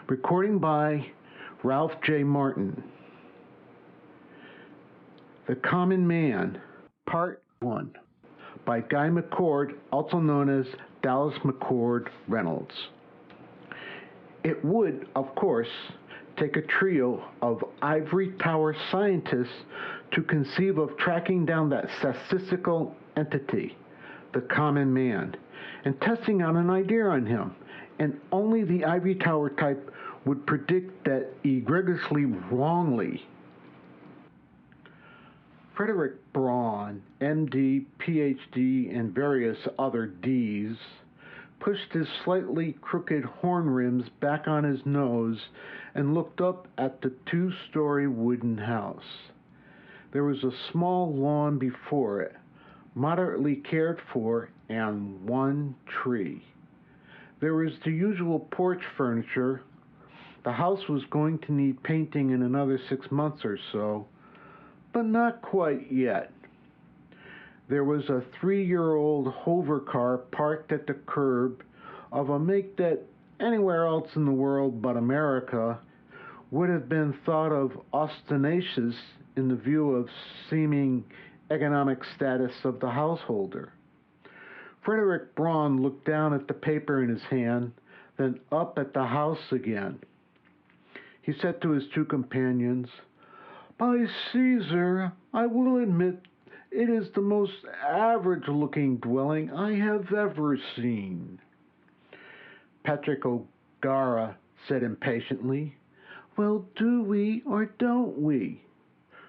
Recording by Ralph J. Martin. The Common Man, Part 1, by Guy McCord, also known as Dallas McCord Reynolds. It would, of course, take a trio of ivory tower scientists to conceive of tracking down that statistical entity, the common man, and testing out an idea on him, and only the ivory tower type would predict that egregiously wrongly. Frederick Braun, MD, PhD, and various other Ds, pushed his slightly crooked horn rims back on his nose and looked up at the two-story wooden house. There was a small lawn before it, moderately cared for, and one tree. There was the usual porch furniture. The house was going to need painting in another 6 months or so, but not quite yet. There was a 3-year-old hover car parked at the curb of a make that anywhere else in the world but America would have been thought of ostentatious in the view of seeming economic status of the householder. Frederick Braun looked down at the paper in his hand, then up at the house again. He said to his two companions, "By Caesar, I will admit it is the most average-looking dwelling I have ever seen." Patrick O'Gara said impatiently, "Well, do we or don't we?"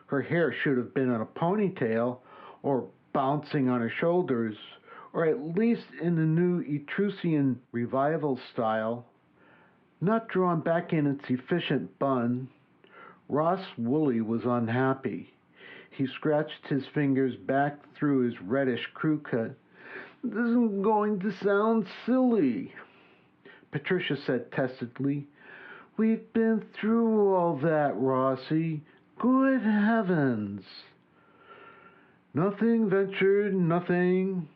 Her hair should have been in a ponytail, or bouncing on her shoulders, or at least in the new Etruscan revival style, not drawn back in its efficient bun. Ross Woolley was unhappy. He scratched his fingers back through his reddish crew cut. "This is going to sound silly." Patricia said testedly, "We've been through all that, Rossi. Good heavens." "Nothing ventured, nothing."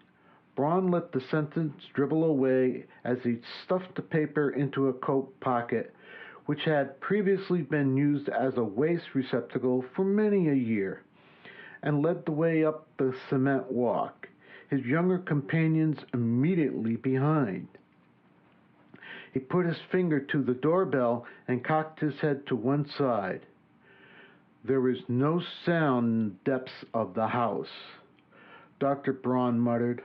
Braun let the sentence dribble away as he stuffed the paper into a coat pocket, which had previously been used as a waste receptacle for many a year, and led the way up the cement walk, his younger companions immediately behind. He put his finger to the doorbell and cocked his head to one side. There was no sound in the depths of the house. Dr. Braun muttered,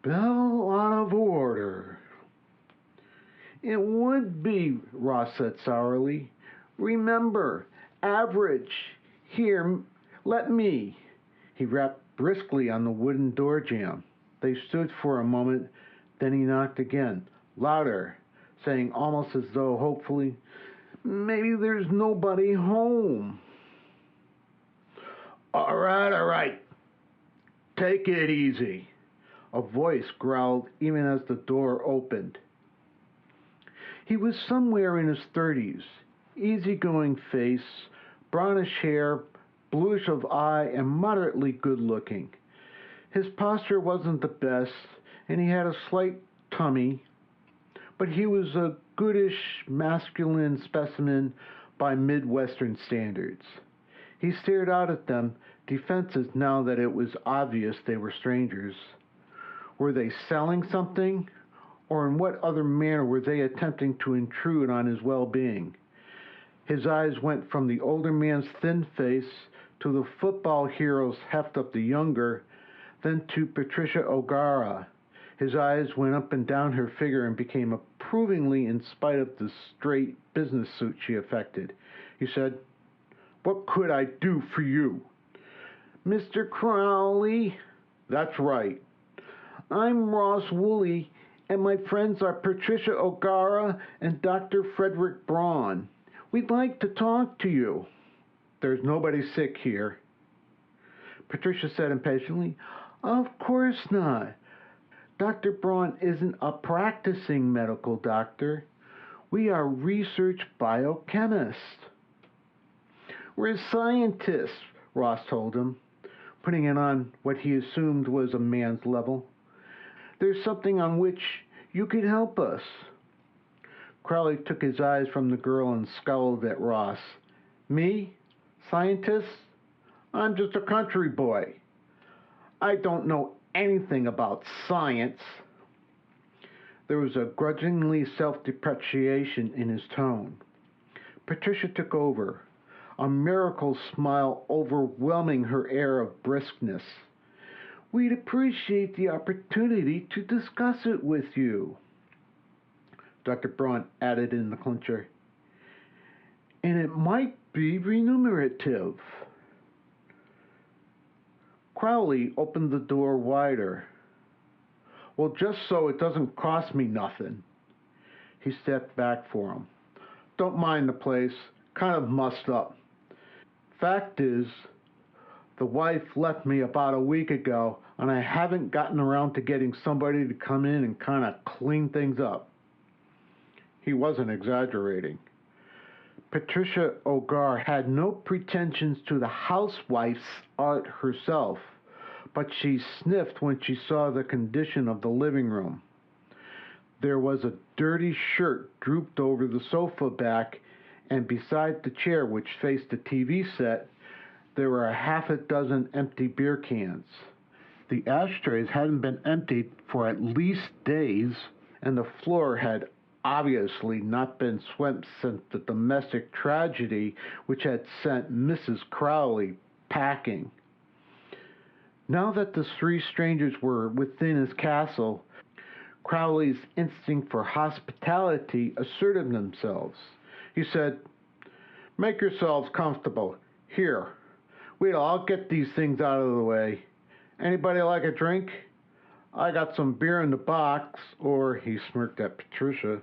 "Bell out of order." "It would be," Ross said sourly. "Remember, average. Here, let me." He rapped briskly on the wooden door jamb. They stood for a moment, then he knocked again, louder, saying almost as though hopefully, "Maybe there's nobody home." All right. Take it easy." A voice growled even as the door opened. He was somewhere in his 30s, easygoing face, brownish hair, bluish of eye, and moderately good-looking. His posture wasn't the best, and he had a slight tummy, but he was a goodish masculine specimen by Midwestern standards. He stared out at them, defensive now that it was obvious they were strangers. Were they selling something? Or in what other manner were they attempting to intrude on his well-being? His eyes went from the older man's thin face to the football hero's heft of the younger, then to Patricia O'Gara. His eyes went up and down her figure and became approvingly in spite of the straight business suit she affected. He said, "What could I do for you?" "Mr. Crowley?" "That's right." "I'm Ross Woolley, and my friends are Patricia O'Gara and Dr. Frederick Braun. We'd like to talk to you." "There's nobody sick here." Patricia said impatiently, "Of course not. Dr. Braun isn't a practicing medical doctor. We are research biochemists." "We're scientists," Ross told him, putting it on what he assumed was a man's level. "There's something on which you could help us." Crowley took his eyes from the girl and scowled at Ross. Me? Scientist? I'm just a country boy. I don't know anything about science. There was a grudgingly self-depreciation in his tone. Patricia took over, a miracle smile overwhelming her air of briskness. We'd appreciate the opportunity to discuss it with you. Dr. Braun added in the clincher. And it might be remunerative. Crowley opened the door wider. Well, just so it doesn't cost me nothing. He stepped back for him. Don't mind the place. Kind of mussed up. Fact is, the wife left me about a week ago, and I haven't gotten around to getting somebody to come in and kind of clean things up. He wasn't exaggerating. Patricia Ogar had no pretensions to the housewife's art herself, but she sniffed when she saw the condition of the living room. There was a dirty shirt drooped over the sofa back, and beside the chair which faced the TV set, there were a half a dozen empty beer cans. The ashtrays hadn't been emptied for at least days, and the floor had obviously not been swept since the domestic tragedy which had sent Mrs. Crowley packing. Now that the three strangers were within his castle, Crowley's instinct for hospitality asserted themselves. He said, "Make yourselves comfortable. Here, I'll get these things out of the way. Anybody like a drink? I got some beer in the box," or he smirked at Patricia.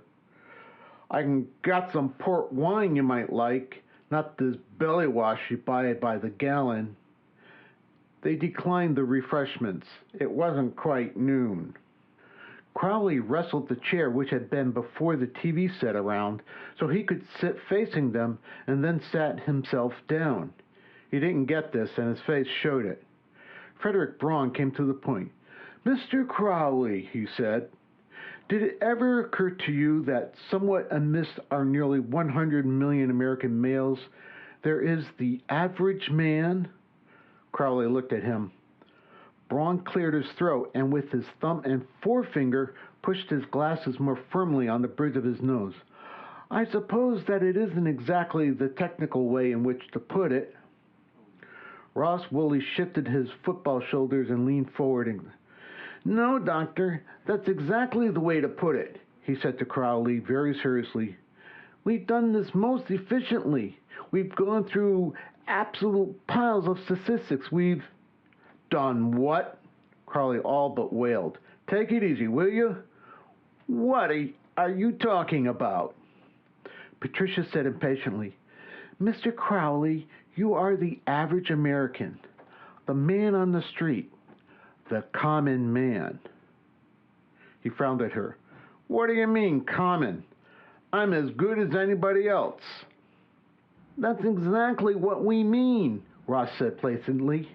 Got some port wine you might like, not this belly wash you buy by the gallon." They declined the refreshments. It wasn't quite noon. Crowley wrestled the chair which had been before the TV set around so he could sit facing them, and then sat himself down. He didn't get this, and his face showed it. Frederick Braun came to the point. "Mr. Crowley," he said, "did it ever occur to you that somewhat amidst our nearly 100 million American males, there is the average man?" Crowley looked at him. Braun cleared his throat, and with his thumb and forefinger pushed his glasses more firmly on the bridge of his nose. "I suppose that it isn't exactly the technical way in which to put it." Ross Woolley shifted his football shoulders and leaned forward. "No, Doctor, that's exactly the way to put it," he said to Crowley very seriously. "We've done this most efficiently. We've gone through absolute piles of statistics. We've—" "Done what?" Crowley all but wailed. "Take it easy, will you? What are you talking about?" Patricia said impatiently, "Mr. Crowley, you are the average American, the man on the street, the common man." He frowned at her. "What do you mean, common? I'm as good as anybody else." "That's exactly what we mean," Ross said placidly.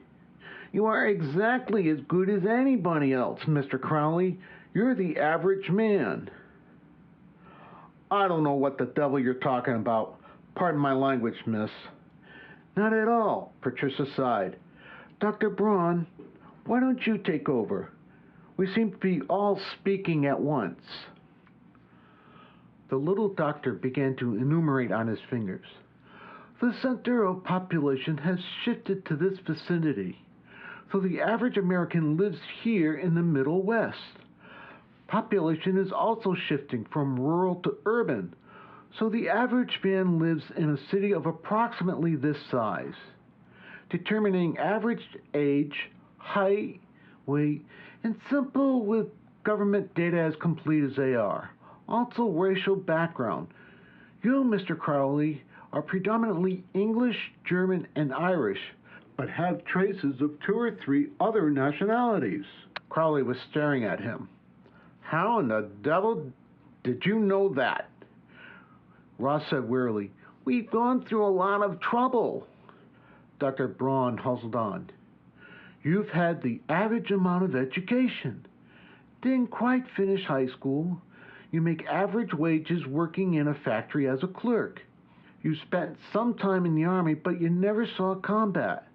"You are exactly as good as anybody else, Mr. Crowley. You're the average man." "I don't know what the devil you're talking about. Pardon my language, miss." "Not at all," Patricia sighed. "Dr. Braun, why don't you take over? We seem to be all speaking at once." The little doctor began to enumerate on his fingers. "The center of population has shifted to this vicinity. So the average American lives here in the Middle West. Population is also shifting from rural to urban, so the average man lives in a city of approximately this size. Determining average age, height, weight, and simple with government data as complete as they are. Also racial background. You, Mr. Crowley, are predominantly English, German, and Irish, but have traces of 2 or 3 other nationalities." Crowley was staring at him. "How in the devil did you know that?" Ross said wearily, "We've gone through a lot of trouble." Dr. Braun hustled on. "You've had the average amount of education. Didn't quite finish high school. You make average wages working in a factory as a clerk. You spent some time in the army, but you never saw combat.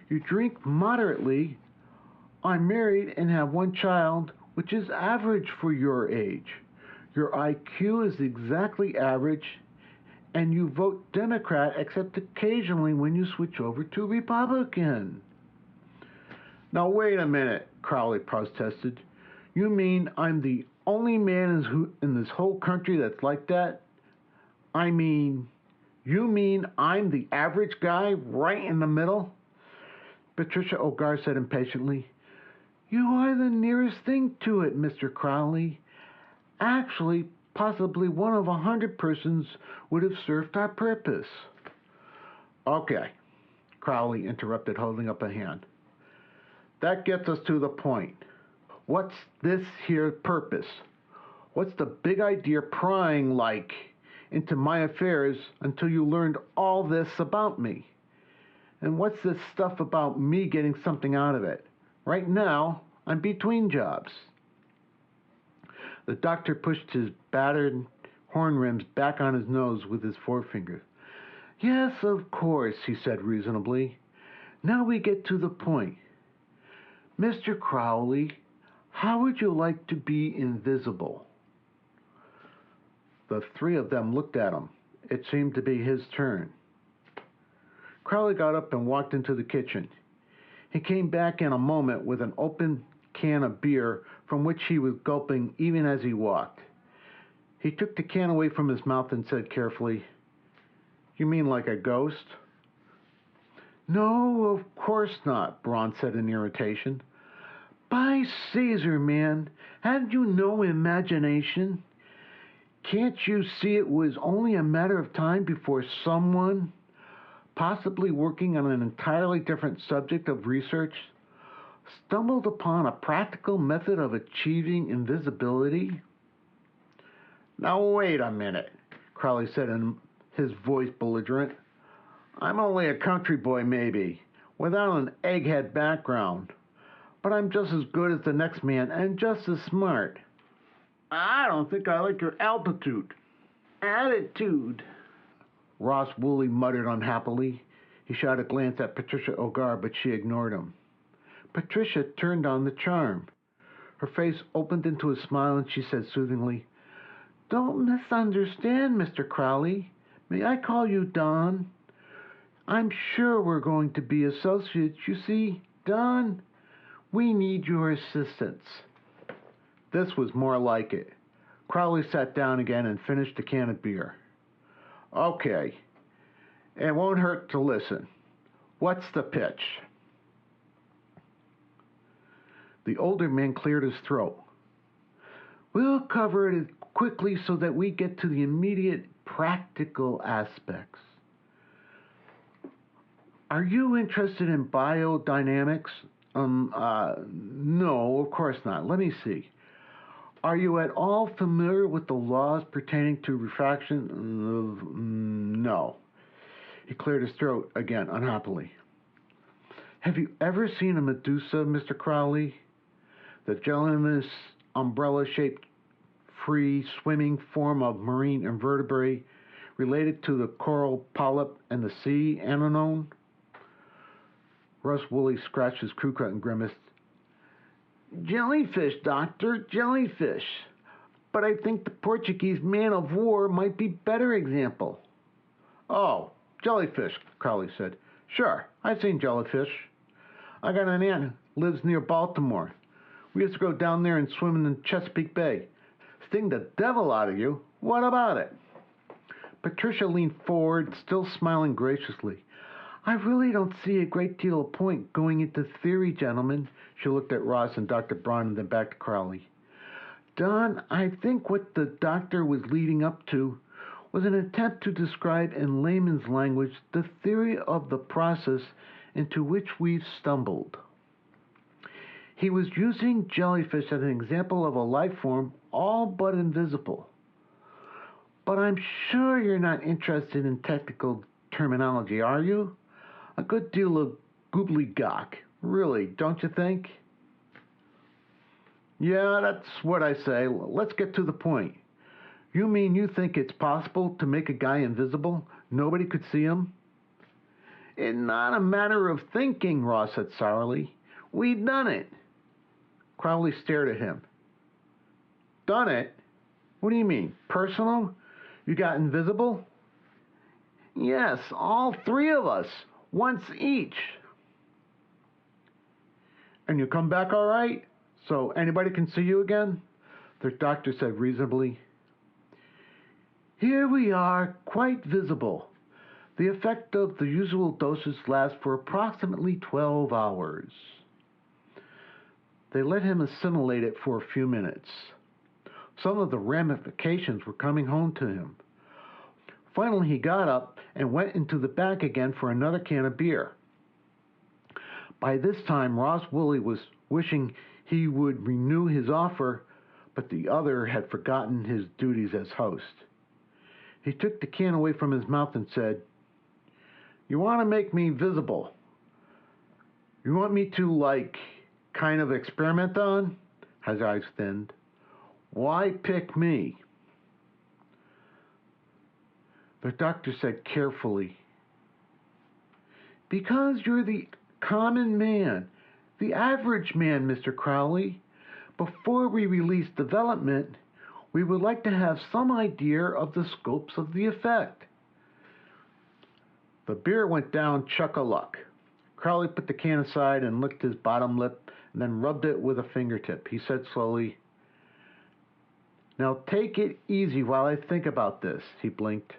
You drink moderately, are married, and have one child, which is average for your age. Your IQ is exactly average, and you vote Democrat except occasionally when you switch over to Republican. Now, wait a minute, Crowley protested. You mean I'm the only man in this whole country that's like that? You mean I'm the average guy right in the middle? Patricia O'Gar said impatiently. You are the nearest thing to it, Mr. Crowley. Actually, possibly one of 100 persons would have served our purpose. Okay, Crowley interrupted, holding up a hand. That gets us to the point. What's this here purpose? What's the big idea prying like into my affairs until you learned all this about me? And what's this stuff about me getting something out of it? Right now, I'm between jobs. The doctor pushed his battered horn rims back on his nose with his forefinger. Yes, of course, he said reasonably. Now we get to the point. Mr. Crowley, how would you like to be invisible? The three of them looked at him. It seemed to be his turn. Crowley got up and walked into the kitchen. He came back in a moment with an open can of beer from which he was gulping even as he walked. He took the can away from his mouth and said carefully, You mean like a ghost? No, of course not, Braun said in irritation. By Caesar, man, have you no imagination? Can't you see it was only a matter of time before someone, possibly working on an entirely different subject of research, stumbled upon a practical method of achieving invisibility? Now wait a minute, Crowley said, in his voice belligerent. I'm only a country boy, maybe, without an egghead background, but I'm just as good as the next man and just as smart. I don't think I like your altitude. Attitude, Ross Woolley muttered unhappily. He shot a glance at Patricia O'Gar, but she ignored him. Patricia turned on the charm. Her face opened into a smile, and she said soothingly, Don't misunderstand, Mr. Crowley. May I call you Don? I'm sure we're going to be associates. You see, Don, we need your assistance. This was more like it. Crowley sat down again and finished a can of beer. Okay, it won't hurt to listen. What's the pitch? The older man cleared his throat. We'll cover it quickly so that we get to the immediate practical aspects. Are you interested in biodynamics? No, of course not. Let me see. Are you at all familiar with the laws pertaining to refraction? No. He cleared his throat again, unhappily. Have you ever seen a Medusa, Mr. Crowley? The gelatinous, umbrella-shaped, free-swimming form of marine invertebrate related to the coral polyp and the sea anemone? Russ Woolley scratched his crew cut and grimaced. Jellyfish, Doctor, jellyfish. But I think the Portuguese man of war might be a better example. Oh, jellyfish, Crowley said. Sure, I've seen jellyfish. I got an aunt who lives near Baltimore. We used to go down there and swim in the Chesapeake Bay. Sting the devil out of you. What about it? Patricia leaned forward, still smiling graciously. I really don't see a great deal of point going into theory, gentlemen. She looked at Ross and Dr. Braun and then back to Crowley. Don, I think what the doctor was leading up to was an attempt to describe in layman's language the theory of the process into which we've stumbled. He was using jellyfish as an example of a life form all but invisible. But I'm sure you're not interested in technical terminology, are you? A good deal of gobbledygook, really, don't you think? Yeah, that's what I say. Let's get to the point. You mean you think it's possible to make a guy invisible? Nobody could see him? It's not a matter of thinking, Ross said sourly. We've done it. Crowley stared at him. Done it? What do you mean? Personal? You got invisible? Yes, all three of us. Once each. And you come back all right? So anybody can see you again? The doctor said reasonably. Here we are, quite visible. The effect of the usual doses lasts for approximately 12 hours. They let him assimilate it for a few minutes. Some of the ramifications were coming home to him. Finally, he got up and went into the back again for another can of beer. By this time, Ross Woolley was wishing he would renew his offer, but the other had forgotten his duties as host. He took the can away from his mouth and said, You want to make me visible? You want me to, kind of experiment on? His eyes thinned. Why pick me? The doctor said carefully, Because you're the common man, the average man, Mr. Crowley. Before we release development, we would like to have some idea of the scopes of the effect. The beer went down chuck-a-luck. Crowley put the can aside and licked his bottom lip and then rubbed it with a fingertip. He said slowly, Now take it easy while I think about this. He blinked.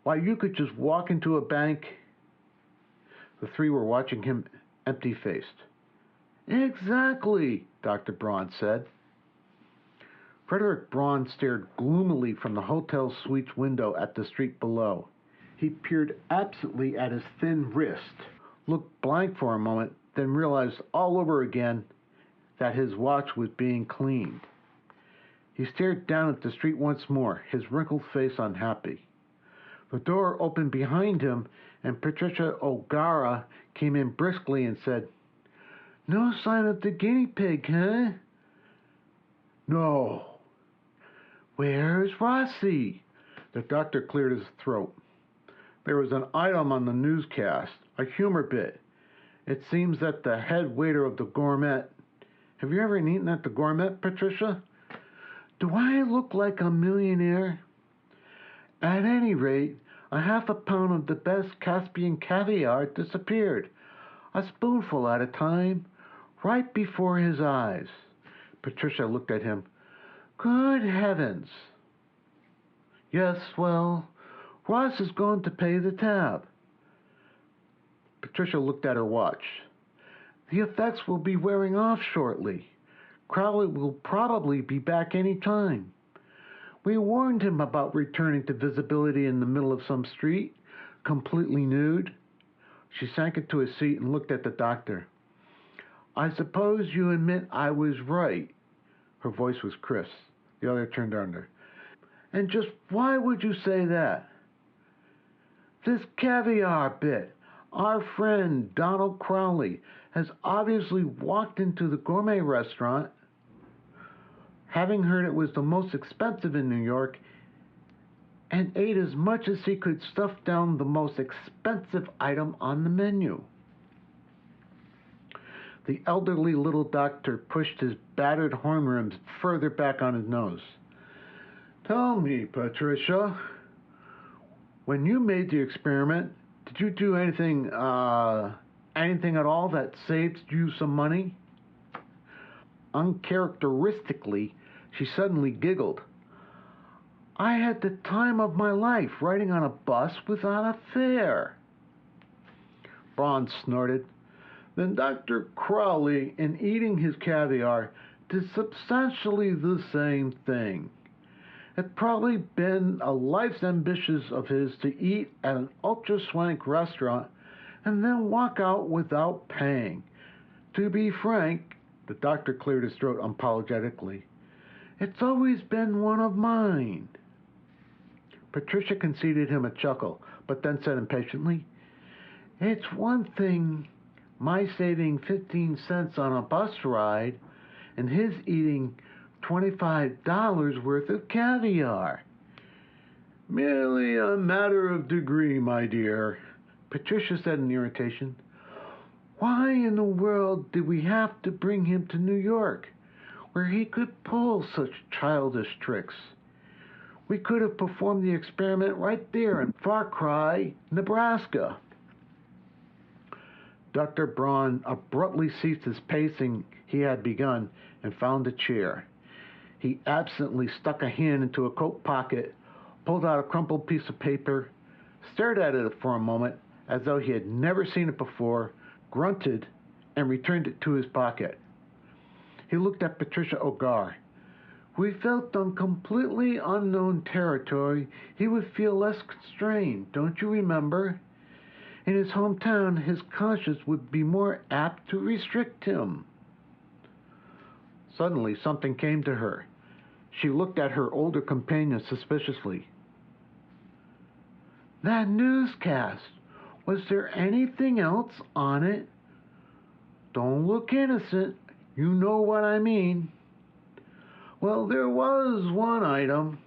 Why, you could just walk into a bank. The three were watching him empty-faced. Exactly, Dr. Braun said. Frederick Braun stared gloomily from the hotel suite's window at the street below. He peered absently at his thin wrist, looked blank for a moment, then realized all over again that his watch was being cleaned. He stared down at the street once more, his wrinkled face unhappy. The door opened behind him, and Patricia O'Gara came in briskly and said, No sign of the guinea pig, huh? No. Where's Rossi? The doctor cleared his throat. There was an item on the newscast, a humor bit. It seems that the head waiter of the Gourmet... Have you ever eaten at the Gourmet, Patricia? Do I look like a millionaire? At any rate, a half a pound of the best Caspian caviar disappeared, a spoonful at a time, right before his eyes. Patricia looked at him. Good heavens. Yes, well, Ross is going to pay the tab. Patricia looked at her watch. The effects will be wearing off shortly. Crowley will probably be back any time. We warned him about returning to visibility in the middle of some street, completely nude. She sank into a seat and looked at the doctor. I suppose you admit I was right. Her voice was crisp. The other turned on her. And just why would you say that? This caviar bit. Our friend Donald Crowley has obviously walked into the gourmet restaurant, having heard it was the most expensive in New York, and ate as much as he could stuff down the most expensive item on the menu. The elderly little doctor pushed his battered horn rims further back on his nose. Tell me, Patricia, when you made the experiment, did you do anything at all that saved you some money? Uncharacteristically, she suddenly giggled. I had the time of my life riding on a bus without a fare. Braun snorted. Then Dr. Crowley, in eating his caviar, did substantially the same thing. It's probably been a life's ambition of his to eat at an ultra-swank restaurant and then walk out without paying. To be frank, the doctor cleared his throat unapologetically, it's always been one of mine. Patricia conceded him a chuckle, but then said impatiently, It's one thing my saving 15 cents on a bus ride and his eating $25 worth of caviar. Merely a matter of degree, my dear, Patricia said in irritation. Why in the world did we have to bring him to New York, where he could pull such childish tricks? We could have performed the experiment right there in Far Cry, Nebraska. Dr. Braun abruptly ceased his pacing he had begun and found a chair. He absently stuck a hand into a coat pocket, pulled out a crumpled piece of paper, stared at it for a moment as though he had never seen it before, grunted, and returned it to his pocket. He looked at Patricia Ogar. We felt on completely unknown territory he would feel less constrained, don't you remember? In his hometown, his conscience would be more apt to restrict him. Suddenly, something came to her. She looked at her older companion suspiciously. That newscast, was there anything else on it? Don't look innocent. You know what I mean. Well, there was one item.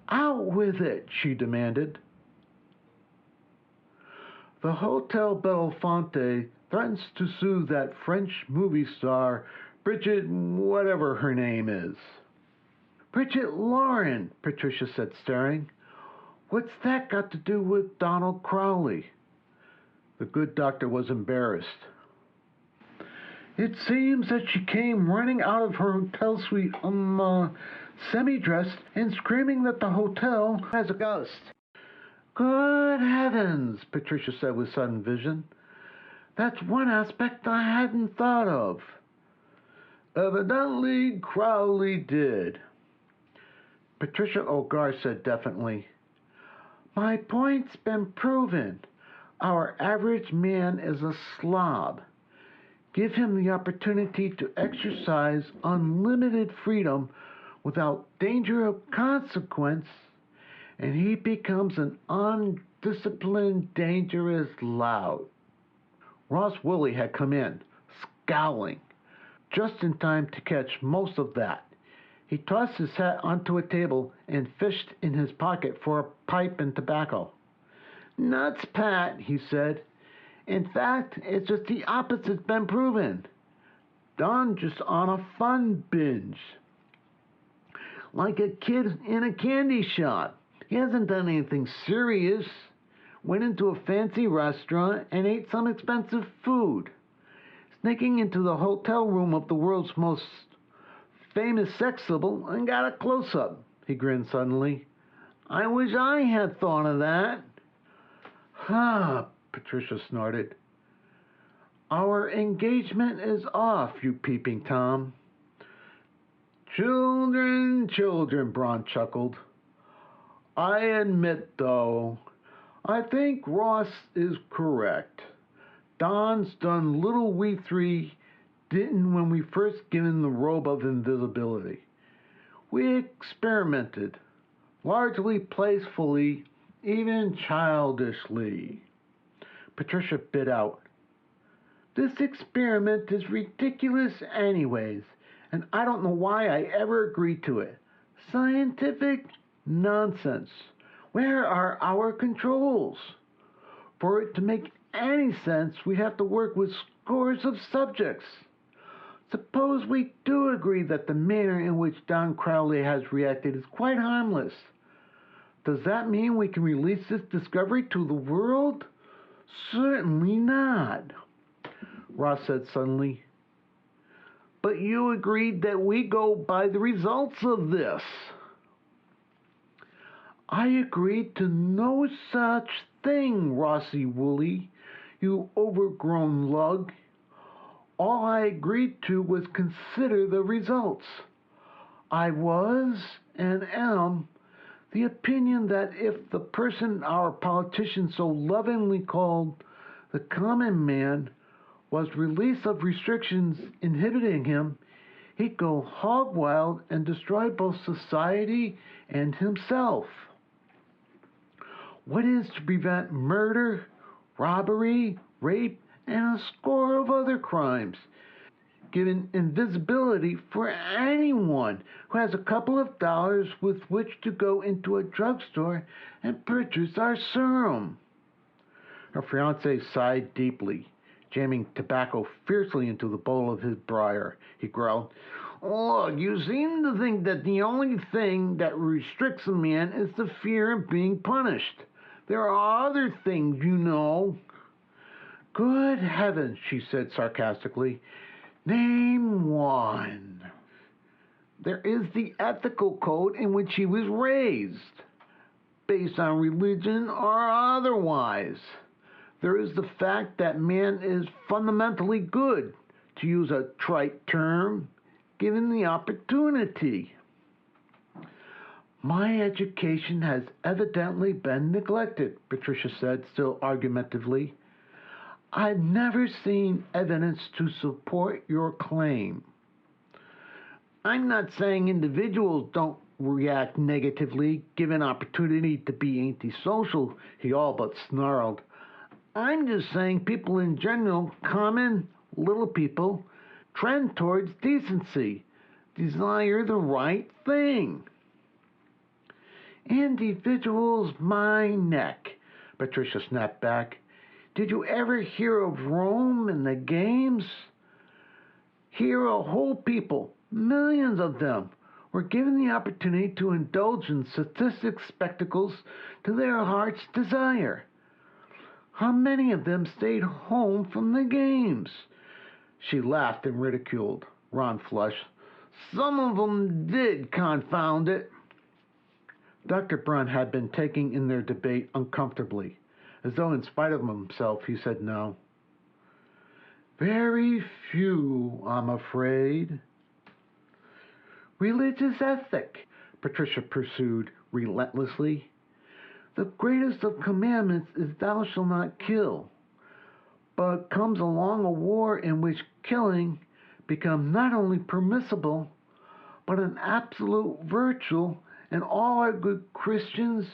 Out with it, she demanded. The Hotel Belafonte threatens to sue that French movie star, Bridget, whatever her name is. Bridget Lauren, Patricia said, staring. What's that got to do with Donald Crowley? The good doctor was embarrassed. It seems that she came running out of her hotel suite, semi-dressed and screaming that the hotel has a ghost. Good heavens, Patricia said with sudden vision. That's one aspect I hadn't thought of. Evidently, Crowley did. Patricia Ogar said definitely. My point's been proven. Our average man is a slob. Give him the opportunity to exercise unlimited freedom without danger of consequence, and he becomes an undisciplined, dangerous lout. Ross Woolley had come in, scowling, just in time to catch most of that. He tossed his hat onto a table and fished in his pocket for a pipe and tobacco. Nuts, Pat, he said. In fact, it's just the opposite's been proven. Don just on a fun binge. Like a kid in a candy shop. He hasn't done anything serious. Went into a fancy restaurant and ate some expensive food. Sneaking into the hotel room of the world's most famous sex symbol and got a close-up. He grinned suddenly. I wish I had thought of that. Ha, Patricia snorted. Our engagement is off, you peeping Tom. Children, children, Braun chuckled. I admit, though, I think Ross is correct. Don's done little we three didn't when we first given the robe of invisibility. We experimented, largely playfully, even childishly. Patricia bit out. This experiment is ridiculous anyways, and I don't know why I ever agreed to it. Scientific nonsense. Where are our controls? For it to make any sense, we have to work with scores of subjects. Suppose we do agree that the manner in which Don Crowley has reacted is quite harmless. Does that mean we can release this discovery to the world? Certainly not, Ross said suddenly. But you agreed that we go by the results of this. I agreed to no such thing, Rossi Woolley, you overgrown lug. All I agreed to was consider the results. I was, and am, the opinion that if the person our politicians so lovingly called the common man was released of restrictions inhibiting him, he'd go hog wild and destroy both society and himself. What is to prevent murder, robbery, rape, and a score of other crimes? given invisibility for anyone who has a couple of dollars with which to go into a drugstore and purchase our serum. Her fiancé sighed deeply, jamming tobacco fiercely into the bowl of his briar. He growled, "Look, you seem to think that the only thing that restricts a man is the fear of being punished. There are other things, you know." "Good heavens," she said sarcastically. "Name one." "There is the ethical code in which he was raised, based on religion or otherwise. There is the fact that man is fundamentally good, to use a trite term, given the opportunity." "My education has evidently been neglected," Patricia said, still argumentatively. "I've never seen evidence to support your claim." "I'm not saying individuals don't react negatively given opportunity to be antisocial," he all but snarled. "I'm just saying people in general, common, little people, trend towards decency, desire the right thing." "Individuals, my neck," Patricia snapped back. "Did you ever hear of Rome and the games? Here a whole people, millions of them, were given the opportunity to indulge in sadistic spectacles to their heart's desire. How many of them stayed home from the games?" She laughed and ridiculed. Ron flushed. "Some of them did, confound it." Dr. Braun had been taking in their debate uncomfortably, as though in spite of himself he said no. "Very few, I'm afraid." "Religious ethic," Patricia pursued relentlessly. "The greatest of commandments is thou shalt not kill. But comes along a war in which killing becomes not only permissible, but an absolute virtue, and all our good Christians,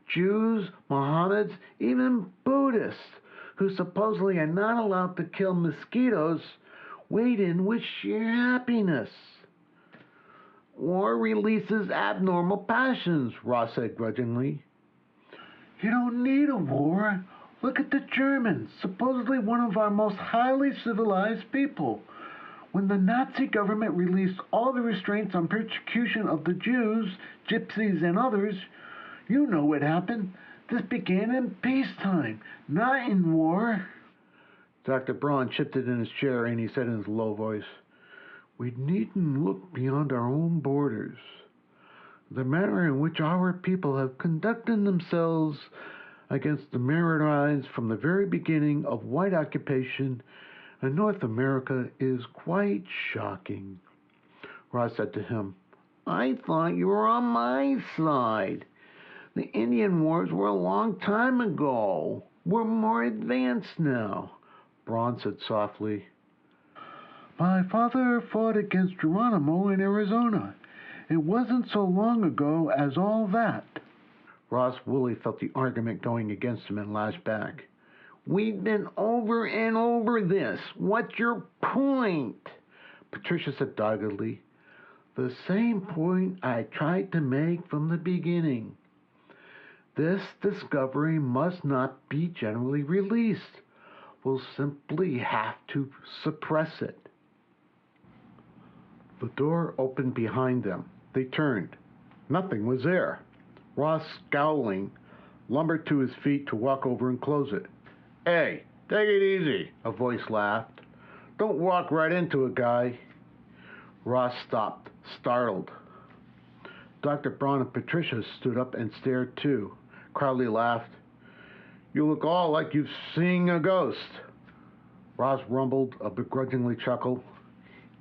Jews, Mohammedans, even Buddhists, who supposedly are not allowed to kill mosquitoes, wade in with sheer happiness." "War releases abnormal passions," Ross said grudgingly. "You don't need a war. Look at the Germans, supposedly one of our most highly civilized people. When the Nazi government released all the restraints on persecution of the Jews, gypsies, and others, you know what happened. This began in peacetime, not in war." Dr. Braun shifted in his chair and he said in his low voice, "We needn't look beyond our own borders. The manner in which our people have conducted themselves against the Maronite from the very beginning of white occupation in North America is quite shocking." Ross said to him, "I thought you were on my side. The Indian Wars were a long time ago. We're more advanced now." Braun said softly, "My father fought against Geronimo in Arizona. It wasn't so long ago as all that." Ross Woolley felt the argument going against him and lashed back. "We've been over and over this. What's your point?" Patricia said doggedly, "The same point I tried to make from the beginning. This discovery must not be generally released. We'll simply have to suppress it." The door opened behind them. They turned. Nothing was there. Ross, scowling, lumbered to his feet to walk over and close it. "Hey, take it easy," a voice laughed. "Don't walk right into a guy." Ross stopped, startled. Dr. Braun and Patricia stood up and stared too. Crowley laughed. "You look all like you've seen a ghost." Ross rumbled a begrudgingly chuckle.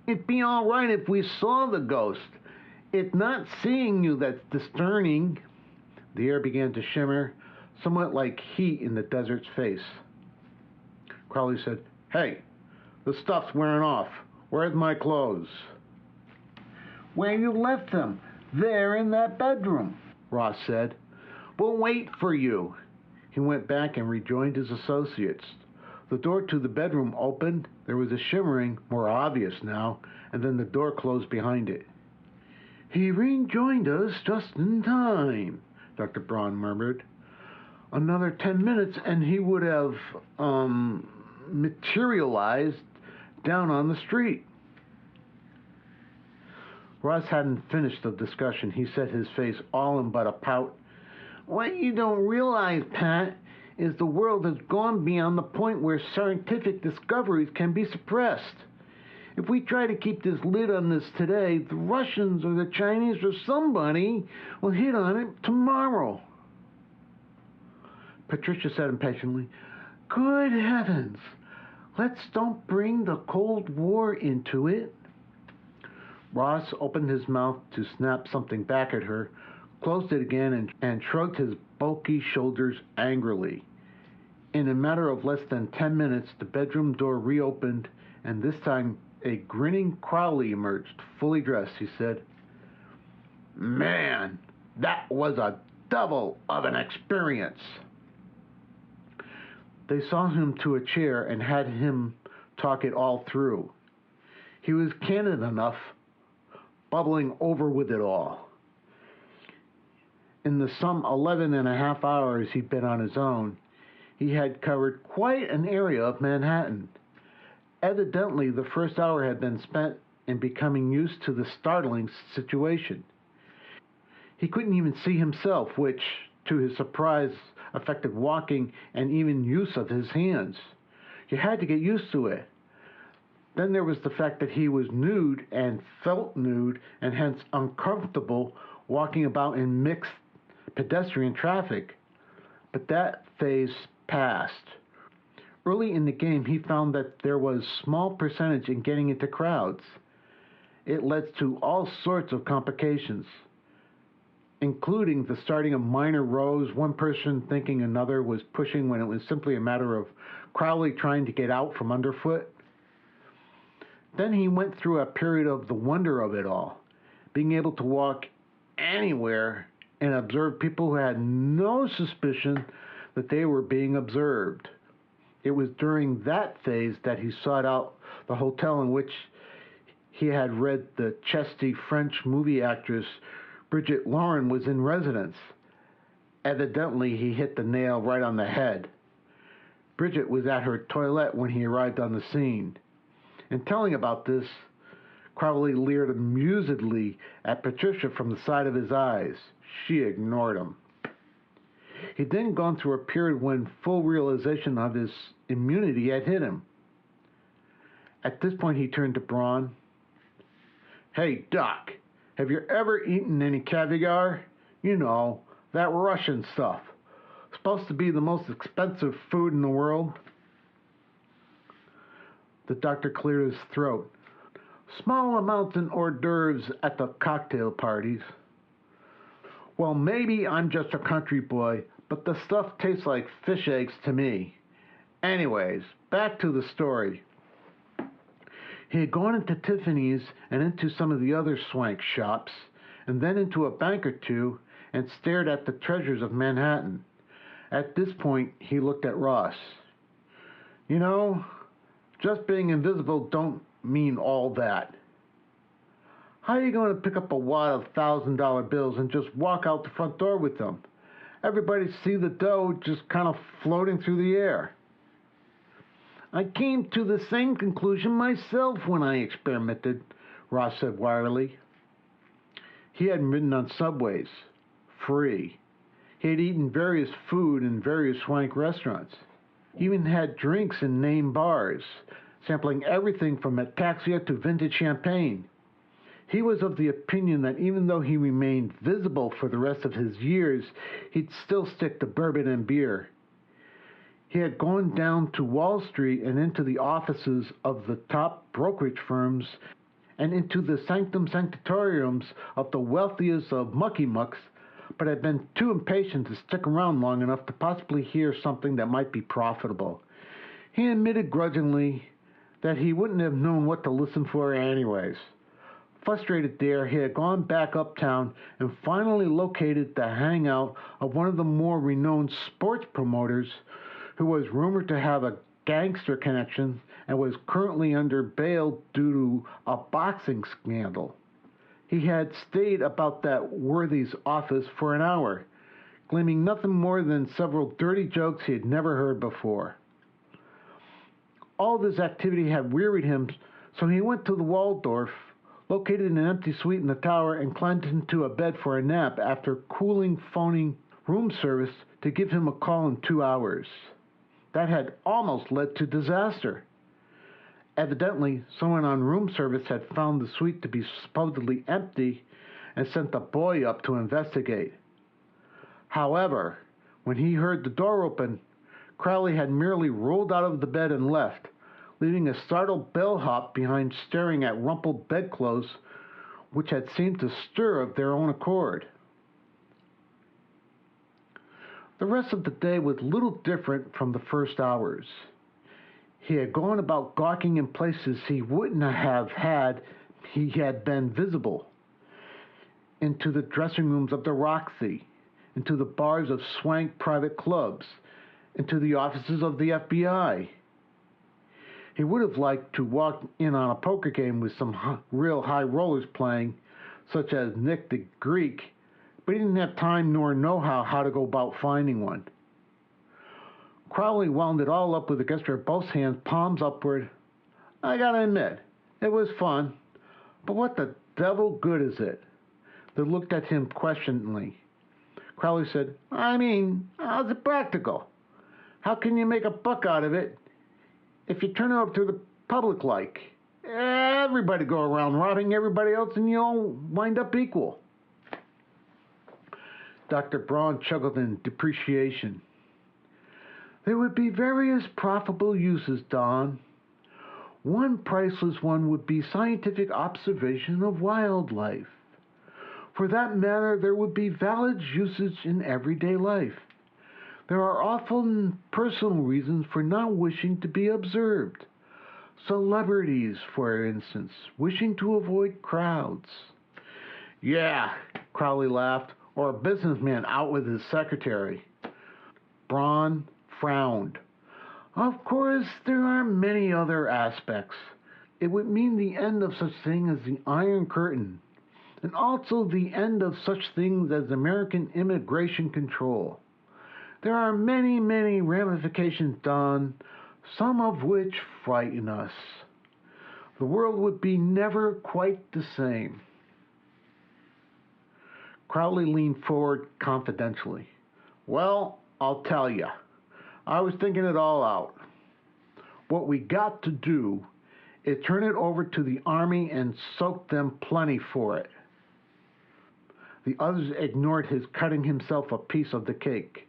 "It'd be all right if we saw the ghost. It's not seeing you that's disturbing." The air began to shimmer, somewhat like heat in the desert's face. Crowley said, "Hey, the stuff's wearing off. Where's my clothes?" "Where you left them. There in that bedroom," Ross said. "We'll wait for you." He went back and rejoined his associates. The door to the bedroom opened. There was a shimmering, more obvious now, and then the door closed behind it. "He rejoined us just in time," Dr. Braun murmured. "Another 10 minutes and he would have, materialized down on the street." Ross hadn't finished the discussion. He set his face all in but a pout. "What you don't realize, Pat, is the world has gone beyond the point where scientific discoveries can be suppressed. If we try to keep this lid on this today, the Russians or the Chinese or somebody will hit on it tomorrow." Patricia said impatiently, "Good heavens, let's don't bring the Cold War into it." Ross opened his mouth to snap something back at her, closed it again, and shrugged his bulky shoulders angrily. In a matter of less than 10 minutes, the bedroom door reopened, and this time a grinning Crowley emerged, fully dressed. He said, "Man, that was a double of an experience." They saw him to a chair and had him talk it all through. He was candid enough, bubbling over with it all. In the some 11 and a half hours he'd been on his own, he had covered quite an area of Manhattan. Evidently, the first hour had been spent in becoming used to the startling situation. He couldn't even see himself, which, to his surprise, affected walking and even use of his hands. You had to get used to it. Then there was the fact that he was nude and felt nude and hence uncomfortable walking about in mixed pedestrian traffic. But that phase passed. Early in the game, he found that there was small percentage in getting into crowds. It led to all sorts of complications, including the starting of minor rows, one person thinking another was pushing when it was simply a matter of Crowley trying to get out from underfoot. Then he went through a period of the wonder of it all, being able to walk anywhere and observe people who had no suspicion that they were being observed. It was during that phase that he sought out the hotel in which he had read the chesty French movie actress Brigitte Laurent was in residence. Evidently, he hit the nail right on the head. Brigitte was at her toilet when he arrived on the scene. In telling about this, Crowley leered amusedly at Patricia from the side of his eyes. She ignored him. He'd then gone through a period when full realization of his immunity had hit him. At this point, he turned to Braun. "Hey, Doc, have you ever eaten any caviar? You know, that Russian stuff. Supposed to be the most expensive food in the world." The doctor cleared his throat. "Small amounts in hors d'oeuvres at the cocktail parties." "Well, maybe I'm just a country boy, but the stuff tastes like fish eggs to me. Anyways, back to the story. He had gone into Tiffany's and into some of the other swank shops, and then into a bank or two, and stared at the treasures of Manhattan. At this point, he looked at Ross. "You know, just being invisible don't mean all that. How are you going to pick up a wad of $1,000 bills and just walk out the front door with them? Everybody see the dough just kind of floating through the air." "I came to the same conclusion myself when I experimented," Ross said wearily. He had ridden on subways, free. He had eaten various food in various swank restaurants. He even had drinks in name bars, sampling everything from ataxia to vintage champagne. He was of the opinion that even though he remained visible for the rest of his years, he'd still stick to bourbon and beer. He had gone down to Wall Street and into the offices of the top brokerage firms and into the sanctum sanctoriums of the wealthiest of mucky mucks, but had been too impatient to stick around long enough to possibly hear something that might be profitable. He admitted grudgingly that he wouldn't have known what to listen for anyways. Frustrated there, he had gone back uptown and finally located the hangout of one of the more renowned sports promoters who was rumored to have a gangster connections and was currently under bail due to a boxing scandal. He had stayed about that worthy's office for an hour, claiming nothing more than several dirty jokes he had never heard before. All this activity had wearied him, so he went to the Waldorf, located an empty suite in the tower, and climbed into a bed for a nap after cooling phoning room service to give him a call in 2 hours. That had almost led to disaster. Evidently, someone on room service had found the suite to be supposedly empty and sent a boy up to investigate. However, when he heard the door open, Crowley had merely rolled out of the bed and left, leaving a startled bellhop behind staring at rumpled bedclothes which had seemed to stir of their own accord. The rest of the day was little different from the first hours. He had gone about gawking in places he wouldn't have had he had been visible. Into the dressing rooms of the Roxy, into the bars of swank private clubs, into the offices of the FBI. He would have liked to walk in on a poker game with some real high rollers playing, such as Nick the Greek, but he didn't have time nor know-how how to go about finding one. Crowley wound it all up with a gesture of both hands, palms upward. I gotta admit, it was fun, but what the devil good is it? They looked at him questioningly. Crowley said, I mean, how's it practical? How can you make a buck out of it if you turn it over to the public like? Everybody go around robbing everybody else and you all wind up equal. Dr. Braun chuckled in depreciation. There would be various profitable uses, Don. One priceless one would be scientific observation of wildlife. For that matter, there would be valid usage in everyday life. There are often personal reasons for not wishing to be observed. Celebrities, for instance, wishing to avoid crowds. Yeah, Crowley laughed, or a businessman out with his secretary. Braun frowned. Of course, there are many other aspects. It would mean the end of such thing as the Iron Curtain, and also the end of such things as American immigration control. There are many, many ramifications, Don, some of which frighten us. The world would be never quite the same. Crowley leaned forward confidentially. Well, I'll tell you. I was thinking it all out. What we got to do is turn it over to the Army and soak them plenty for it. The others ignored his cutting himself a piece of the cake.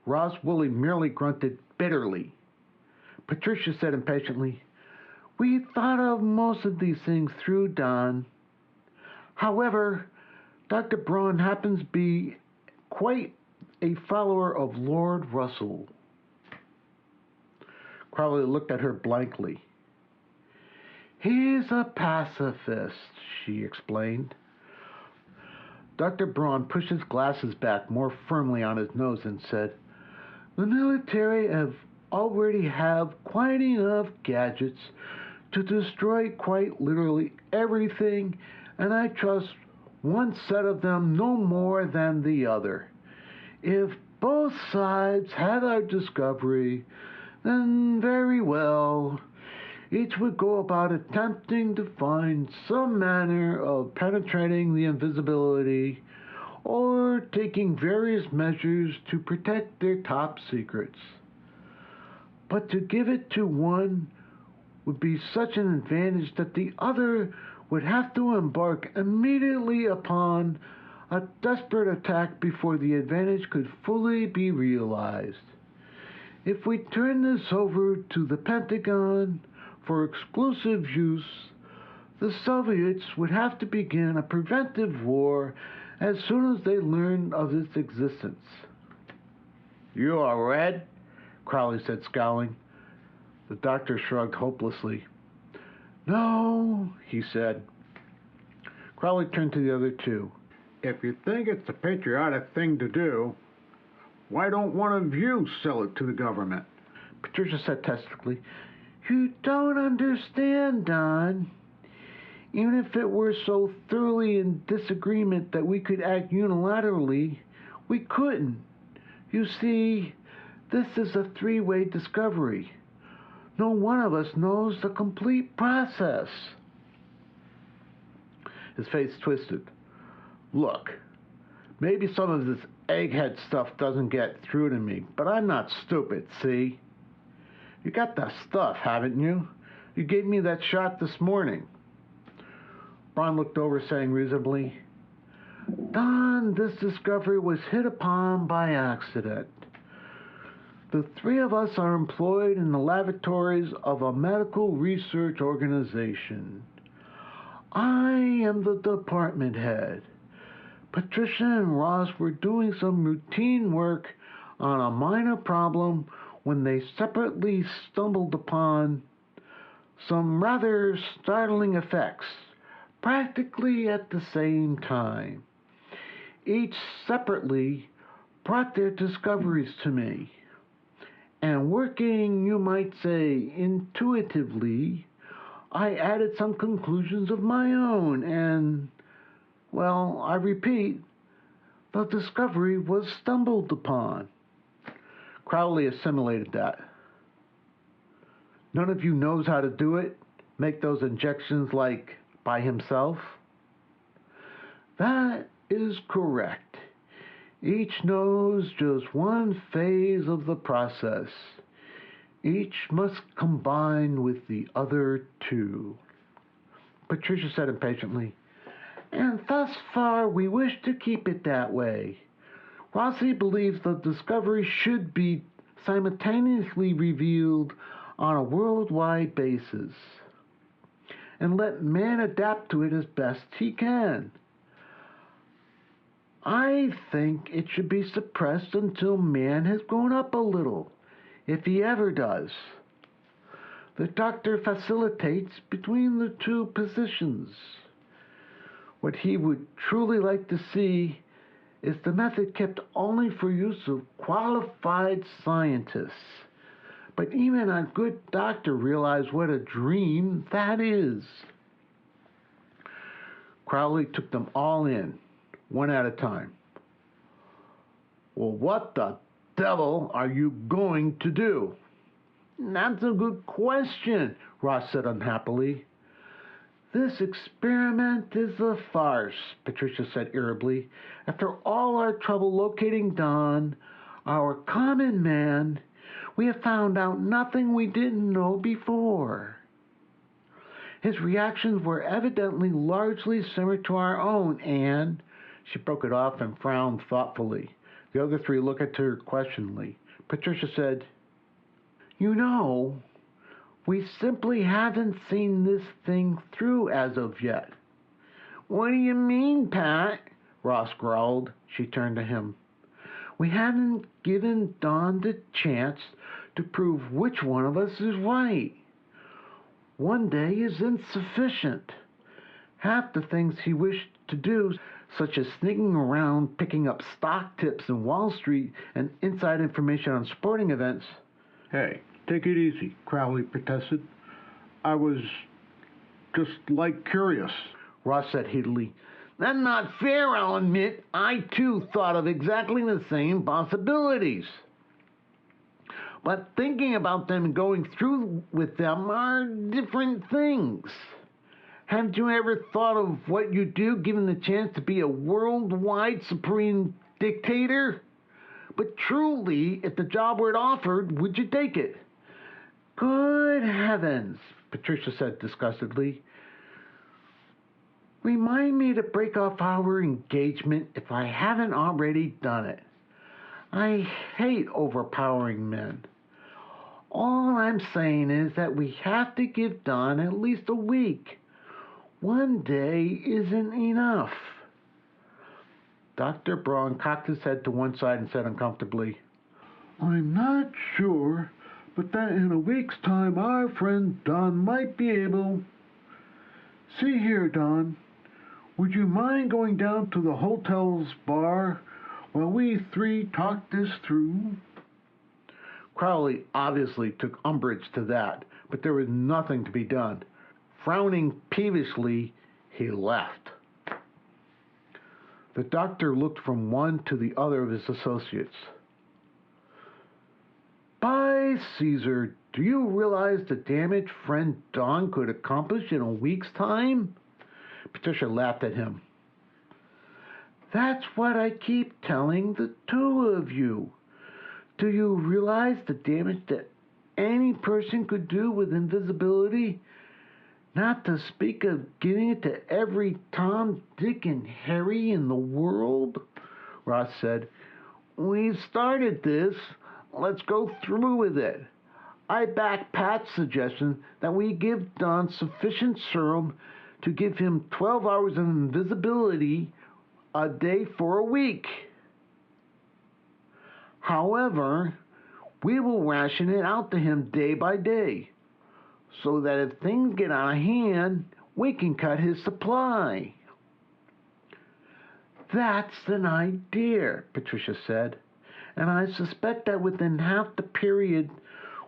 Ross Woolley merely grunted bitterly. Patricia said impatiently, We thought of most of these things through, Don. However, Dr. Braun happens to be quite a follower of Lord Russell. Crowley looked at her blankly. He's a pacifist, she explained. Dr. Braun pushed his glasses back more firmly on his nose and said, The military already have quite enough gadgets to destroy quite literally everything, and I trust one set of them no more than the other. If both sides had our discovery, then very well. Each would go about attempting to find some manner of penetrating the invisibility or taking various measures to protect their top secrets. But to give it to one would be such an advantage that the other would have to embark immediately upon a desperate attack before the advantage could fully be realized. If we turn this over to the Pentagon for exclusive use, the Soviets would have to begin a preventive war as soon as they learned of its existence. You are red? Crowley said, scowling. The doctor shrugged hopelessly. No, he said. Crowley turned to the other two. If you think it's a patriotic thing to do, why don't one of you sell it to the government? Patricia said testily. You don't understand, Don. Even if it were so thoroughly in disagreement that we could act unilaterally, we couldn't. You see, this is a three-way discovery. No one of us knows the complete process. His face twisted. Look, maybe some of this egghead stuff doesn't get through to me, but I'm not stupid, see? You got the stuff, haven't you? You gave me that shot this morning. Braun looked over, saying reasonably, Don, this discovery was hit upon by accident. The three of us are employed in the laboratories of a medical research organization. I am the department head. Patricia and Ross were doing some routine work on a minor problem when they separately stumbled upon some rather startling effects, practically at the same time. Each separately brought their discoveries to me. And working, you might say, intuitively, I added some conclusions of my own, and, well, I repeat, the discovery was stumbled upon. Crowley assimilated that. None of you knows how to do it? Make those injections, like, by himself? That is correct. Each knows just one phase of the process. Each must combine with the other two. Patricia said impatiently, and thus far we wish to keep it that way. Rossi believes the discovery should be simultaneously revealed on a worldwide basis, and let man adapt to it as best he can. I think it should be suppressed until man has grown up a little, if he ever does. The doctor facilitates between the two positions. What he would truly like to see is the method kept only for use of qualified scientists. But even a good doctor realizes what a dream that is. Crowley took them all in, one at a time. Well, what the devil are you going to do? That's a good question, Ross said unhappily. This experiment is a farce, Patricia said irritably. After all our trouble locating Don, our common man, we have found out nothing we didn't know before. His reactions were evidently largely similar to our own, and she broke it off and frowned thoughtfully. The other three looked at her questioningly. Patricia said, You know, we simply haven't seen this thing through as of yet. What do you mean, Pat? Ross growled. She turned to him. We haven't given Don the chance to prove which one of us is right. One day is insufficient. Half the things he wished to do, such as sneaking around, picking up stock tips in Wall Street and inside information on sporting events. Hey, take it easy, Crowley protested. I was just, curious. Ross said heatedly. That's not fair, I'll admit. I, too, thought of exactly the same possibilities. But thinking about them and going through with them are different things. Haven't you ever thought of what you'd do given the chance to be a worldwide supreme dictator? But truly, if the job were offered, would you take it? Good heavens, Patricia said disgustedly. Remind me to break off our engagement if I haven't already done it. I hate overpowering men. All I'm saying is that we have to give Don at least a week. One day isn't enough. Dr. Braun cocked his head to one side and said uncomfortably, I'm not sure, but that in a week's time our friend Don might be able... See here, Don, would you mind going down to the hotel's bar while we three talk this through? Crowley obviously took umbrage to that, but there was nothing to be done. Frowning peevishly, he left. The doctor looked from one to the other of his associates. By Caesar, do you realize the damage friend Don could accomplish in a week's time? Patricia laughed at him. That's what I keep telling the two of you. Do you realize the damage that any person could do with invisibility? Not to speak of giving it to every Tom, Dick, and Harry in the world? Ross said, We've started this. Let's go through with it. I back Pat's suggestion that we give Don sufficient serum to give him 12 hours of invisibility a day for a week. However, we will ration it out to him day by day, so that if things get out of hand, we can cut his supply. That's an idea, Patricia said, and I suspect that within half the period,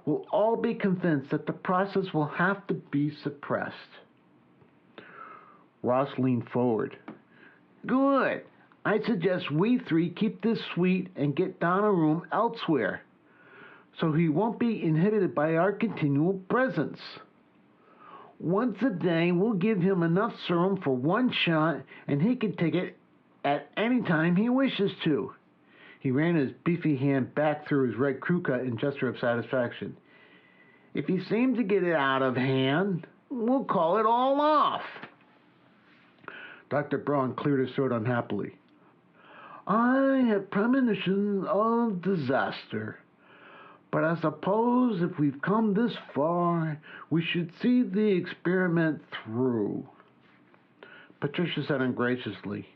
we'll all be convinced that the process will have to be suppressed. Ross leaned forward. Good. I suggest we three keep this suite and get Don a room elsewhere, so he won't be inhibited by our continual presence. Once a day, we'll give him enough serum for one shot, and he can take it at any time he wishes to. He ran his beefy hand back through his red crew cut in gesture of satisfaction. If he seems to get it out of hand, we'll call it all off. Dr. Braun cleared his throat unhappily. I have premonitions of disaster, but I suppose if we've come this far, we should see the experiment through. Patricia said ungraciously,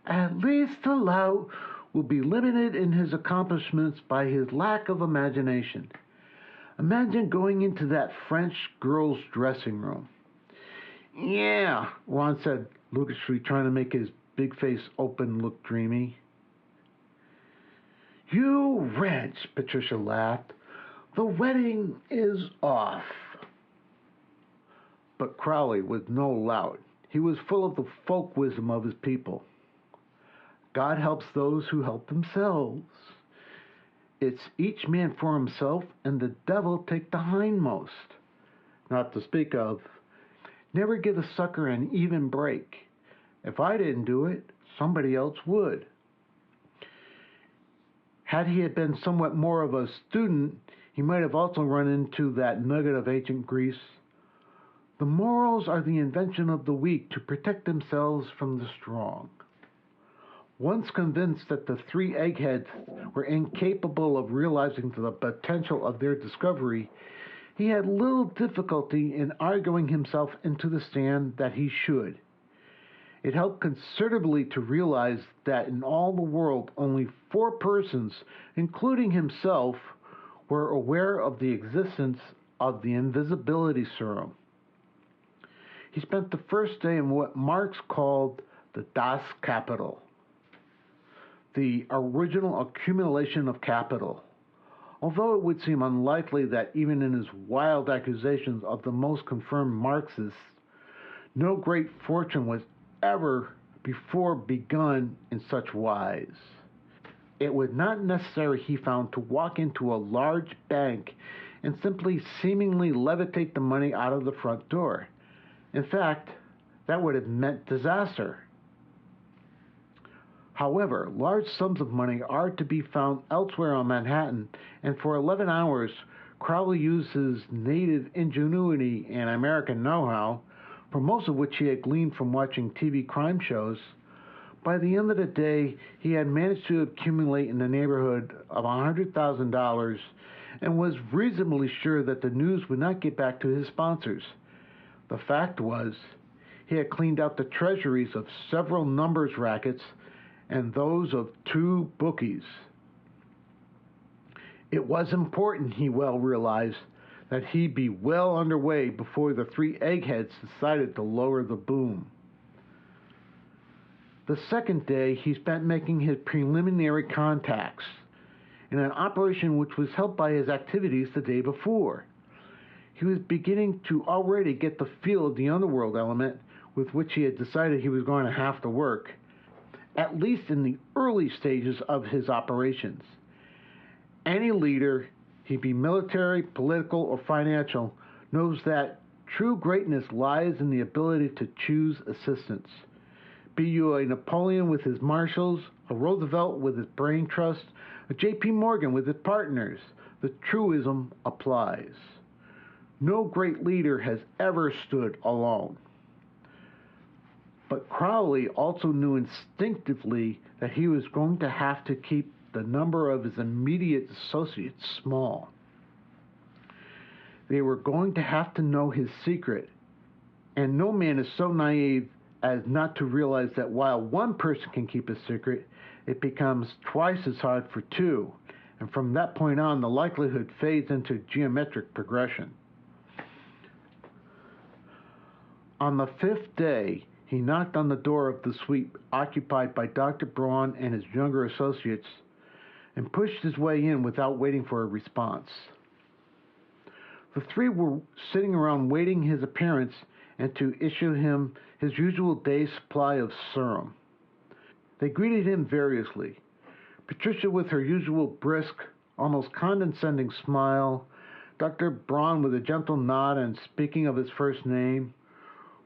At least the lout will be limited in his accomplishments by his lack of imagination. Imagine going into that French girl's dressing room. Yeah, Ron said luciously, trying to make his big face open look dreamy. You wretch, Patricia laughed. The wedding is off. But Crowley was no lout. He was full of the folk wisdom of his people. God helps those who help themselves. It's each man for himself, and the devil take the hindmost. Not to speak of, never give a sucker an even break. If I didn't do it, somebody else would. Had he been somewhat more of a student, he might have also run into that nugget of ancient Greece. The morals are the invention of the weak to protect themselves from the strong. Once convinced that the three eggheads were incapable of realizing the potential of their discovery, he had little difficulty in arguing himself into the stand that he should. It helped considerably to realize that in all the world only 4 persons, including himself, were aware of the existence of the invisibility serum. He spent the first day in what Marx called the Das Kapital, the original accumulation of capital. Although it would seem unlikely that even in his wild accusations of the most confirmed Marxists, no great fortune was ever before begun in such wise. It was not necessary, he found, to walk into a large bank and simply seemingly levitate the money out of the front door. In fact, that would have meant disaster. However, large sums of money are to be found elsewhere on Manhattan, and for 11 hours, Crowley used his native ingenuity and American know-how, for most of which he had gleaned from watching TV crime shows. By the end of the day, he had managed to accumulate in the neighborhood of $100,000 and was reasonably sure that the news would not get back to his sponsors. The fact was, he had cleaned out the treasuries of several numbers rackets and those of 2 bookies. It was important, he well realized, that he be well underway before the 3 eggheads decided to lower the boom. The second day he spent making his preliminary contacts. in an operation which was helped by his activities the day before. He was beginning to already get the feel of the underworld element with which he had decided he was going to have to work, at least in the early stages of his operations. Any leader, he be military, political, or financial, knows that true greatness lies in the ability to choose assistants. Be you a Napoleon with his marshals, a Roosevelt with his brain trust, a J.P. Morgan with his partners, the truism applies. No great leader has ever stood alone. But Crowley also knew instinctively that he was going to have to keep the number of his immediate associates small. They were going to have to know his secret, and no man is so naive as not to realize that while one person can keep a secret, it becomes twice as hard for two, and from that point on, the likelihood fades into geometric progression. On the fifth day, he knocked on the door of the suite occupied by Dr. Braun and his younger associates and pushed his way in without waiting for a response. The three were sitting around waiting his appearance and to issue him his usual day's supply of serum. They greeted him variously. Patricia with her usual brisk, almost condescending smile, Dr. Braun with a gentle nod and speaking of his first name,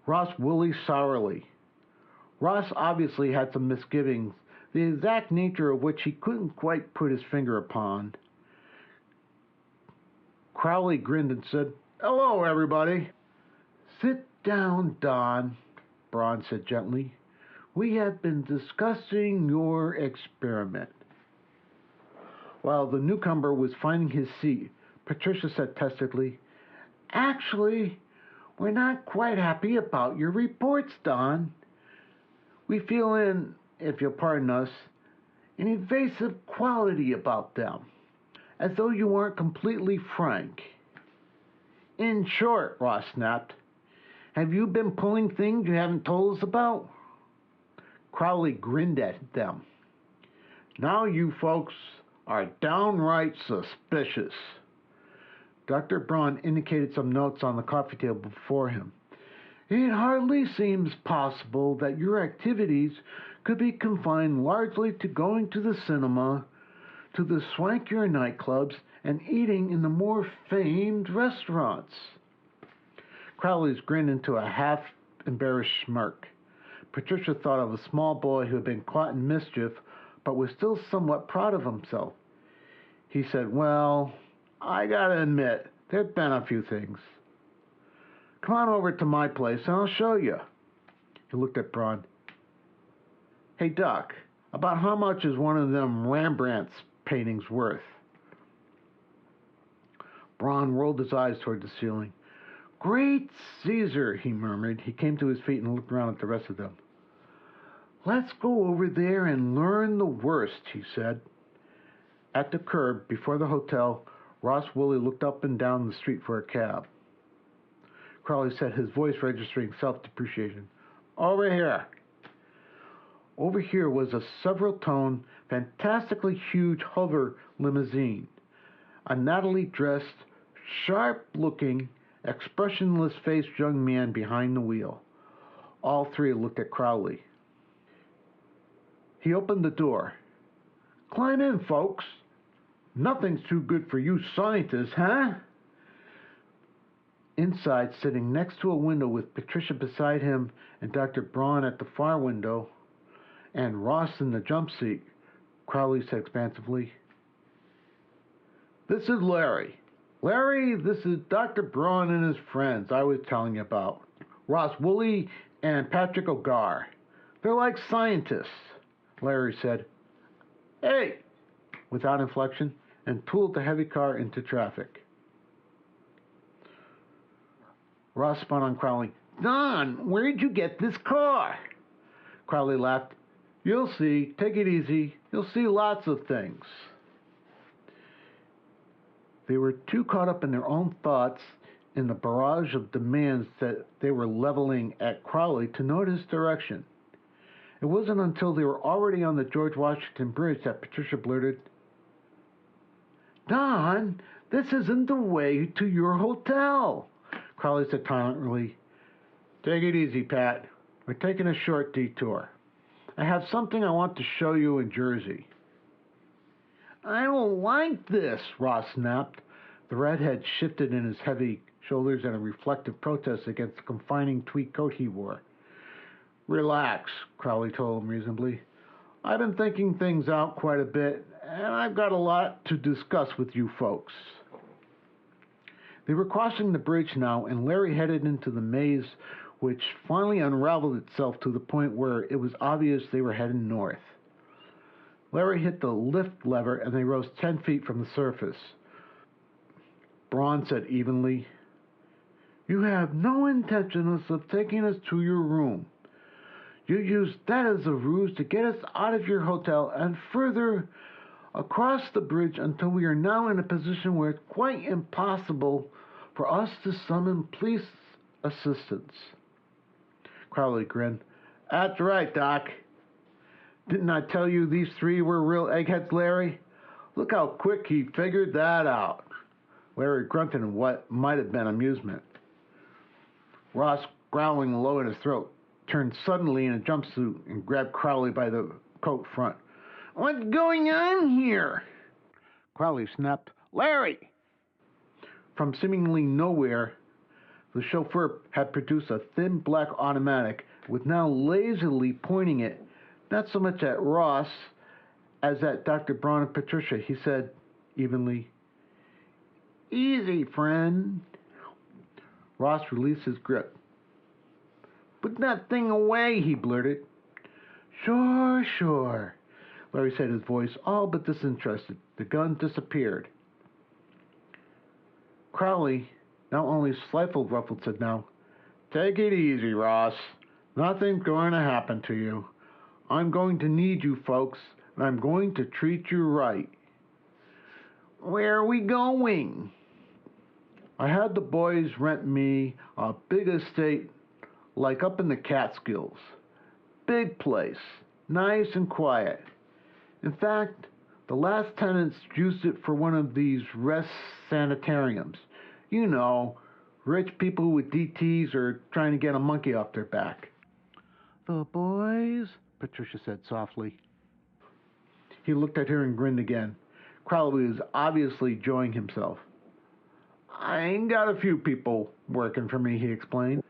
Ross Woolley sourly. Ross obviously had some misgivings, the exact nature of which he couldn't quite put his finger upon. Crowley grinned and said, "Hello, everybody." "Sit down, Don," Braun said gently. "We have been discussing your experiment." While the newcomer was finding his seat, Patricia said testedly, "Actually, we're not quite happy about your reports, Don. We feel if you'll pardon us, an evasive quality about them, as though you weren't completely frank." "In short," Ross snapped, "have you been pulling things you haven't told us about?" Crowley grinned at them. "Now you folks are downright suspicious." Dr. Braun indicated some notes on the coffee table before him. "It hardly seems possible that your activities could be confined largely to going to the cinema, to the swankier nightclubs, and eating in the more famed restaurants." Crowley's grinned into a half-embarrassed smirk. Patricia thought of a small boy who had been caught in mischief, but was still somewhat proud of himself. He said, "Well, I gotta admit, there've been a few things. Come on over to my place and I'll show you." He looked at Braun. "Hey, Doc, about how much is one of them Rembrandt's paintings worth?" Braun rolled his eyes toward the ceiling. "Great Caesar," he murmured. He came to his feet and looked around at the rest of them. "Let's go over there and learn the worst," he said. At the curb, before the hotel, Ross Woolley looked up and down the street for a cab. Crowley said, his voice registering self-depreciation, "Over here." Over here was a several-tone, fantastically huge hover limousine. A nattily-dressed, sharp-looking, expressionless-faced young man behind the wheel. All three looked at Crowley. He opened the door. "Climb in, folks. Nothing's too good for you scientists, huh?" Inside, sitting next to a window with Patricia beside him and Dr. Braun at the far window, and Ross in the jump seat, Crowley said expansively, "This is Larry. Larry, this is Dr. Braun and his friends I was telling you about. Ross Woolley and Patrick O'Gar. They're like scientists." Larry said, "Hey," without inflection, and pulled the heavy car into traffic. Ross spun on Crowley. "Don, where'd you get this car?" Crowley laughed. "You'll see. Take it easy. You'll see lots of things." They were too caught up in their own thoughts, in the barrage of demands that they were leveling at Crowley, to notice direction. It wasn't until they were already on the George Washington Bridge that Patricia blurted, Don, this isn't the way to your hotel, Crowley said tolerantly. Take it easy, Pat. We're taking a short detour. I have something I want to show you in Jersey. I don't like this, Ross snapped. The redhead shifted in his heavy shoulders in a reflective protest against the confining tweed coat he wore. Relax, Crowley told him reasonably. I've been thinking things out quite a bit, and I've got a lot to discuss with you folks. They were crossing the bridge now, and Larry headed into the maze, which finally unraveled itself to the point where it was obvious they were heading north. Larry hit the lift lever, and they rose 10 feet from the surface. Braun said evenly, You have no intentions of taking us to your room. You used that as a ruse to get us out of your hotel and further across the bridge until we are now in a position where it's quite impossible for us to summon police assistance. Crowley grinned. That's right, Doc. Didn't I tell you these three were real eggheads, Larry? Look how quick he figured that out. Larry grunted in what might have been amusement. Ross, growling low in his throat, turned suddenly in a jumpsuit and grabbed Crowley by the coat front. What's going on here? Crowley snapped, Larry! From seemingly nowhere, the chauffeur had produced a thin black automatic, with now lazily pointing it not so much at Ross as at Dr. Braun and Patricia. He said evenly, Easy, friend. Ross released his grip. Put that thing away, he blurted. Sure, Larry said, his voice all but disinterested. The gun disappeared. Crowley, now only slightly ruffled, said now, Take it easy, Ross. Nothing's going to happen to you. I'm going to need you folks, and I'm going to treat you right. Where are we going? I had the boys rent me a big estate like up in the Catskills. Big place, nice and quiet. In fact, the last tenants used it for one of these rest sanitariums. You know, rich people with DTs are trying to get a monkey off their back. The boys? Patricia said softly. He looked at her and grinned again. Crowley was obviously enjoying himself. I ain't got a few people working for me, he explained.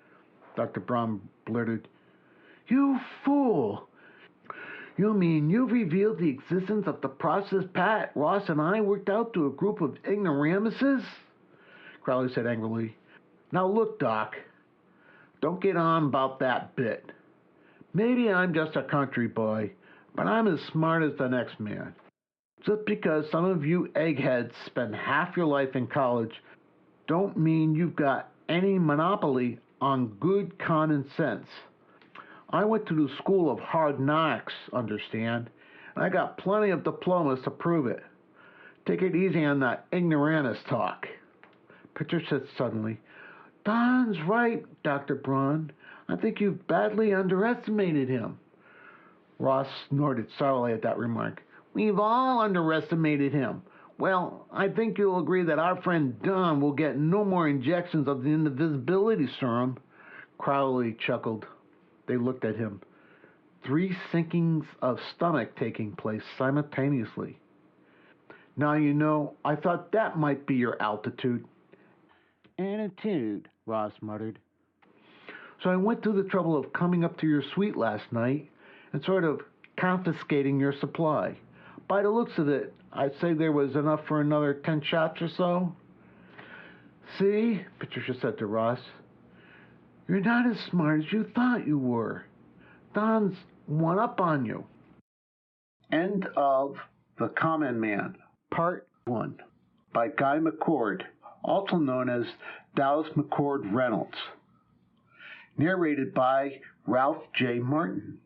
Dr. Braun blurted, You fool! You mean you've revealed the existence of the process Pat, Ross, and I worked out to a group of ignoramuses? Crowley said angrily. Now look, Doc, don't get on about that bit. Maybe I'm just a country boy, but I'm as smart as the next man. Just because some of you eggheads spend half your life in college don't mean you've got any monopoly on good common sense. I went to the school of hard knocks, understand, and I got plenty of diplomas to prove it. Take it easy on that ignoramus talk. Patricia said suddenly, Don's right, Dr. Braun. I think you've badly underestimated him. Ross snorted sourly at that remark. We've all underestimated him. Well, I think you'll agree that our friend Don will get no more injections of the invisibility serum. Crowley chuckled. They looked at him. 3 sinkings of stomach taking place simultaneously. Now you know, I thought that might be your altitude. Attitude, Ross muttered. So I went to the trouble of coming up to your suite last night and sort of confiscating your supply. By the looks of it, I'd say there was enough for another 10 shots or so. See, Patricia said to Ross, you're not as smart as you thought you were. Don's one up on you. End of The Common Man, Part 1, by Guy McCord, also known as Dallas McCord Reynolds. Narrated by Ralph J. Martin.